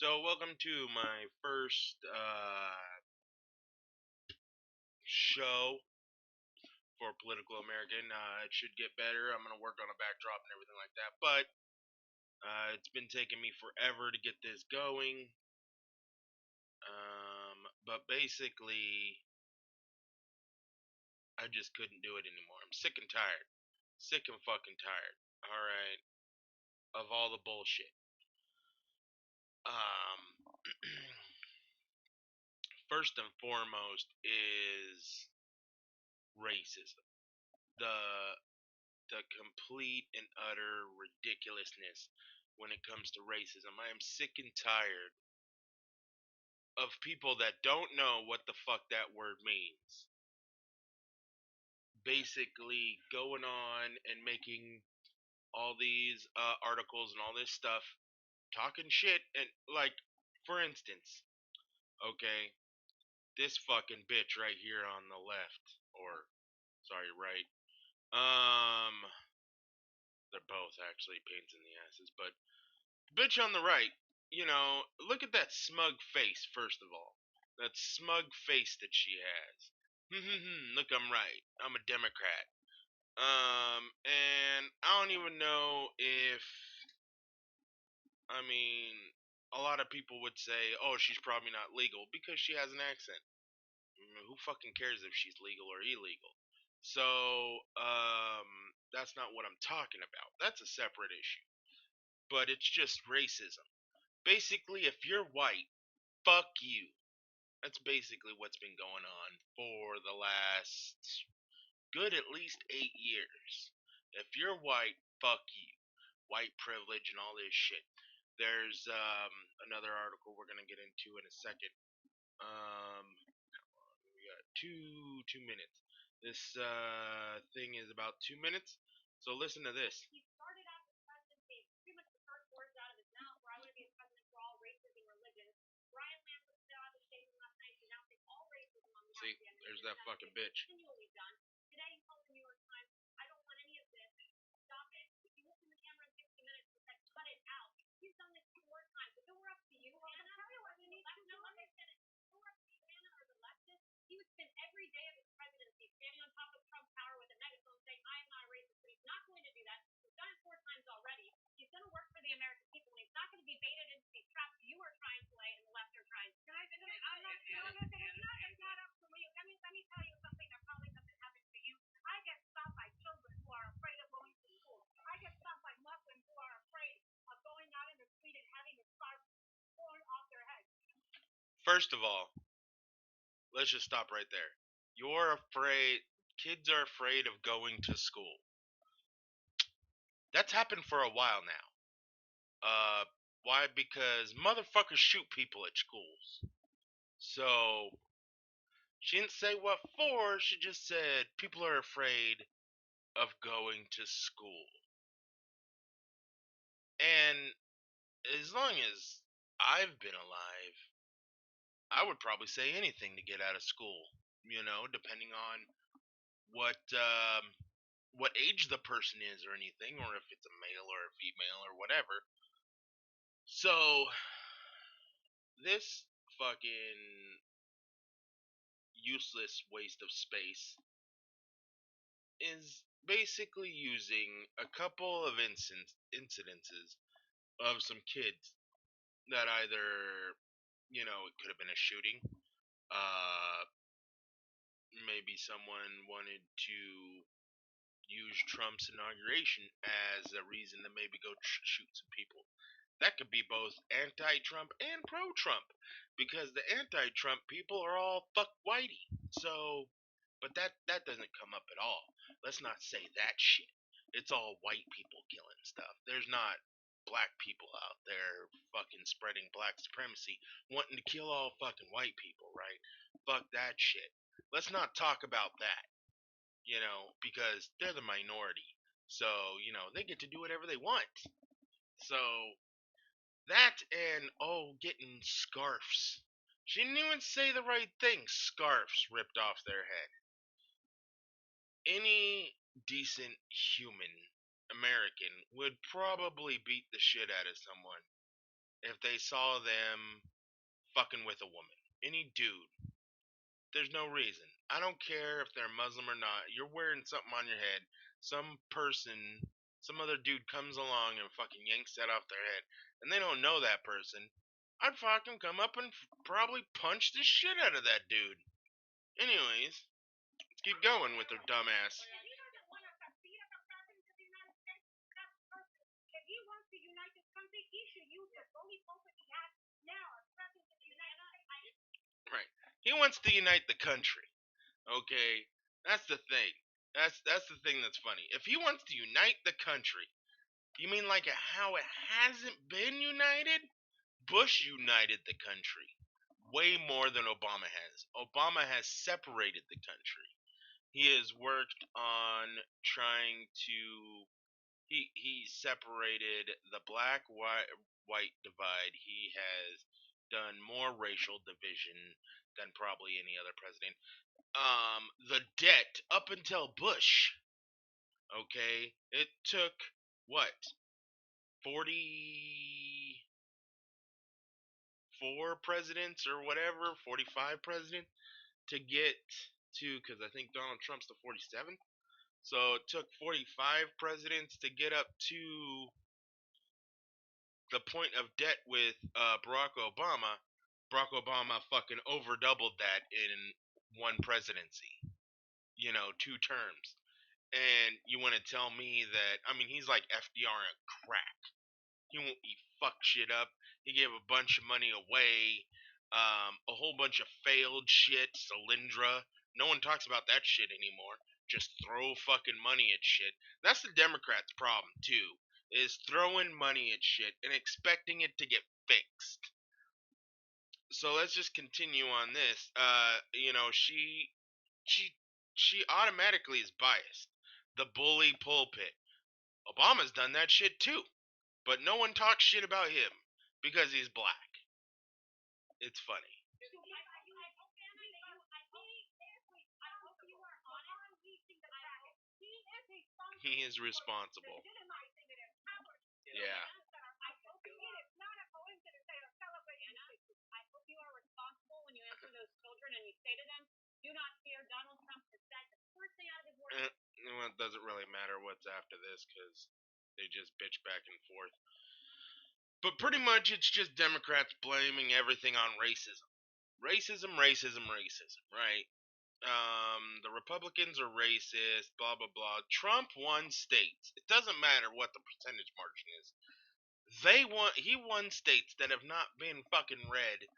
So, welcome to my first show for Political American. It should get better. I'm going to work on a backdrop and everything like that. But it's been taking me forever to get this going. But basically, I just couldn't do it anymore. I'm sick and tired. Sick and fucking tired. Alright. Of all the bullshit. Um, First and foremost is racism. The the complete and utter ridiculousness when it comes to racism. I am sick and tired of people that don't know what the fuck that word means. Basically, going on and making all these articles and all this stuff, talking shit, and like, for instance, okay, this fucking bitch right here on the left, or sorry, right. Um, they're both actually pains in the asses, but bitch on the right, look at that smug face, first of all. That smug face that she has. Look, I'm right. I'm a Democrat. And I don't even know if, I mean, a lot of people would say, oh, she's probably not legal because she has an accent. Who fucking cares if she's legal or illegal? So, that's not what I'm talking about. That's a separate issue. But it's just racism. Basically, if you're white, fuck you. That's basically what's been going on for the last good at least 8 years. If you're white, fuck you. White privilege and all this shit. There's another article we're gonna get into in a second. We got two minutes. This thing is about 2 minutes. So listen to this. See, there's that fucking bitch. First of all, let's just stop right there. You're afraid, kids are afraid of going to school. That's happened for a while now. Why? Because motherfuckers shoot people at schools. So, she didn't say what for, she just said people are afraid of going to school. And as long as I've been alive, I would probably say anything to get out of school, depending on what what age the person is or anything, or if it's a male or a female or whatever. So this fucking useless waste of space is basically using a couple of incidences of some kids that either, it could have been a shooting, uh, maybe someone wanted to use Trump's inauguration as a reason to maybe go shoot some people. That could be both anti-Trump and pro-Trump, because the anti-Trump people are all fuck whitey. So, but that doesn't come up at all. Let's not say that shit. It's all white people killing stuff. There's not black people out there fucking spreading black supremacy, wanting to kill all fucking white people, right? Fuck that shit. Let's not talk about that, because they're the minority. So, they get to do whatever they want. So, that and, oh, getting scarfs. She didn't even say the right thing. Scarfs ripped off their head. Any decent human American would probably beat the shit out of someone if they saw them fucking with a woman. Any dude. There's no reason. I don't care if they're Muslim or not. You're wearing something on your head. Some person, some other dude comes along and fucking yanks that off their head, and they don't know that person. I'd fucking come up and probably punch the shit out of that dude. Anyways, let's keep going with their dumb ass. Right. He wants to unite the country. Okay, that's the thing. That's the thing that's funny. If he wants to unite the country, you mean like how it hasn't been united? Bush united the country way more than Obama has. Obama has separated the country. He has worked on trying to he separated the black white divide. He has done more racial division than probably any other president. The debt up until Bush, okay, it took what 44 presidents or whatever, 45 presidents to get to, because I think Donald Trump's the 47th. So it took 45 presidents to get up to the point of debt with Barack Obama. Barack Obama fucking over doubled that in one presidency. 2 terms. And you want to tell me that? I mean, he's like FDR on crack. He fucked shit up. He gave a bunch of money away. A whole bunch of failed shit. Solyndra. No one talks about that shit anymore. Just throw fucking money at shit. That's the Democrats' problem too. Is throwing money at shit and expecting it to get fixed. So let's just continue on this. She automatically is biased. The bully pulpit. Obama's done that shit too. But no one talks shit about him because he's black. It's funny. He is responsible. Yeah. Well, it doesn't really matter what's after this because they just bitch back and forth. But pretty much it's just Democrats blaming everything on racism. Racism, racism, racism, right? The Republicans are racist, blah blah blah. Trump won states. It doesn't matter what the percentage margin is. He won states that have not been fucking red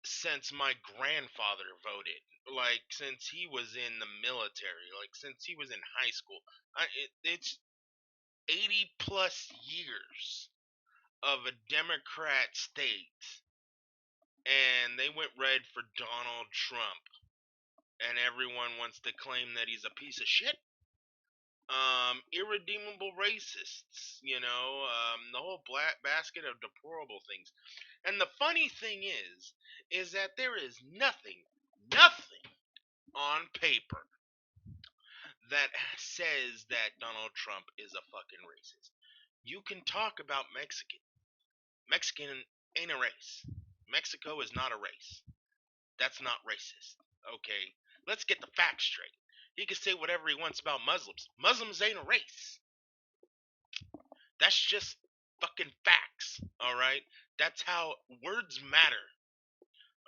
since my grandfather voted. Like since he was in the military, like since he was in high school. It's 80 plus years of a Democrat state, and they went red for Donald Trump, and everyone wants to claim that he's a piece of shit. Irredeemable racists, the whole black basket of deplorable things. And the funny thing is that there is nothing on paper that says that Donald Trump is a fucking racist. You can talk about Mexican. Mexican ain't a race. Mexico is not a race. That's not racist. Okay? Let's get the facts straight. He can say whatever he wants about Muslims. Muslims ain't a race. That's just fucking facts. Alright? That's how words matter.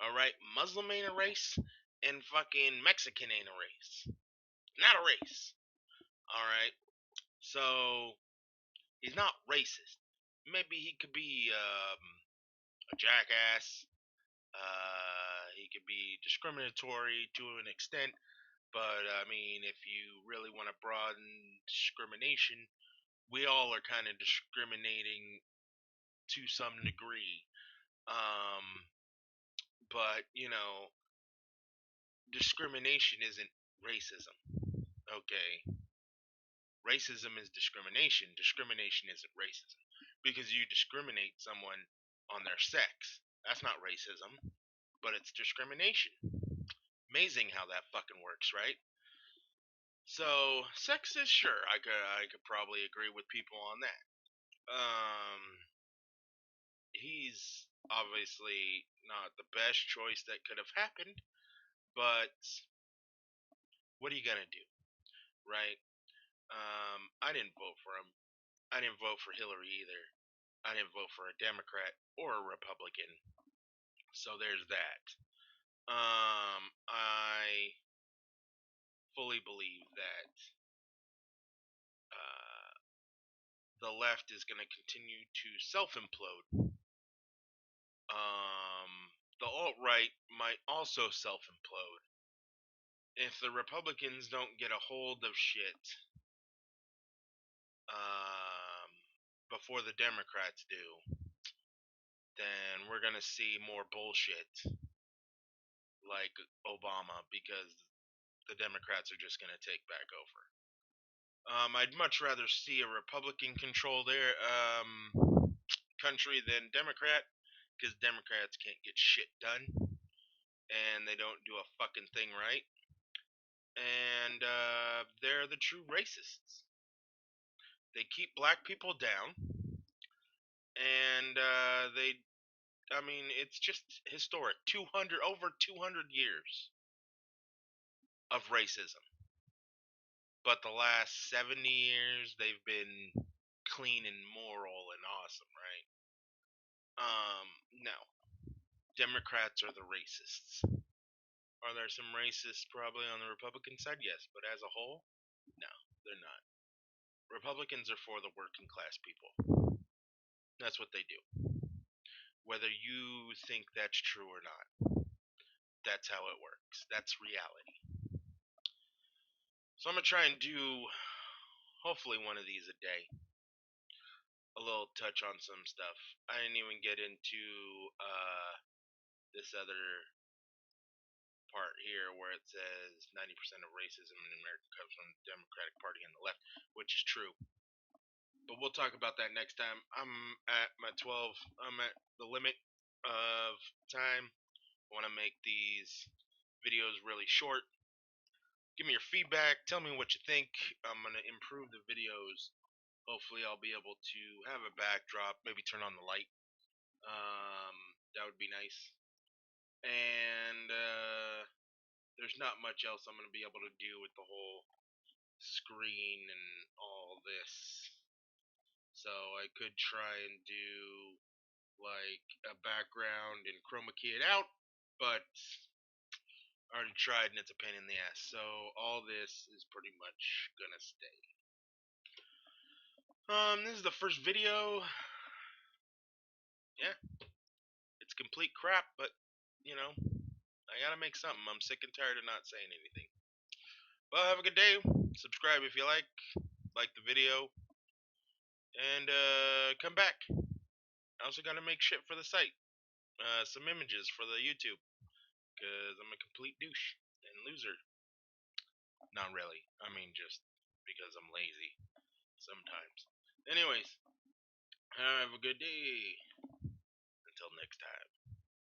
Alright? Muslim ain't a race, and fucking Mexican ain't a race. Not a race. Alright? So, he's not racist. Maybe he could be a jackass. He could be discriminatory to an extent, but I mean, if you really want to broaden discrimination, we all are kind of discriminating to some degree. But discrimination isn't racism. Okay, racism is discrimination. Discrimination isn't racism because you discriminate someone on their sex. That's not racism, but it's discrimination. Amazing how that fucking works, right? So, sexist, sure, I could probably agree with people on that. Um, he's obviously not the best choice that could have happened, but what are you gonna do, right? I didn't vote for him. I didn't vote for Hillary either. I didn't vote for a Democrat or a Republican. So there's that. I fully believe that uh, the left is going to continue to self-implode. The alt-right might also self-implode if the Republicans don't get a hold of shit um, before the Democrats do. Then we're going to see more bullshit like Obama because the Democrats are just going to take back over. I'd much rather see a Republican-controlled country than Democrat, because Democrats can't get shit done, and they don't do a fucking thing right, and they're the true racists. They keep black people down, and I mean, it's just historic. 200 over 200 years of racism, but the last 70 years they've been clean and moral and awesome, right? No. Democrats are the racists. Are there some racists probably on the Republican side? Yes, but as a whole, no, they're not. Republicans are for the working class people. That's what they do. Whether you think that's true or not, that's how it works. That's reality. So I'm gonna try and do hopefully one of these a day. A little touch on some stuff. I didn't even get into this other part here where it says 90% of racism in America comes from the Democratic Party and the left, which is true. But we'll talk about that next time. I'm at my 12. I'm at the limit of time. I want to make these videos really short. Give me your feedback. Tell me what you think. I'm going to improve the videos. Hopefully, I'll be able to have a backdrop. Maybe turn on the light. That would be nice. And there's not much else I'm going to be able to do with the whole screen and all this. So I could try and do like a background and chroma key it out, but I already tried and it's a pain in the ass. So all this is pretty much gonna stay. This is the first video. Yeah, it's complete crap, but you know, I gotta make something. I'm sick and tired of not saying anything. Well, have a good day. Subscribe if you like the video, and come back. I also gotta make shit for the site. Some images for the YouTube, because I'm a complete douche and loser. Not really. I mean, just because I'm lazy sometimes. Anyways, have a good day. Until next time.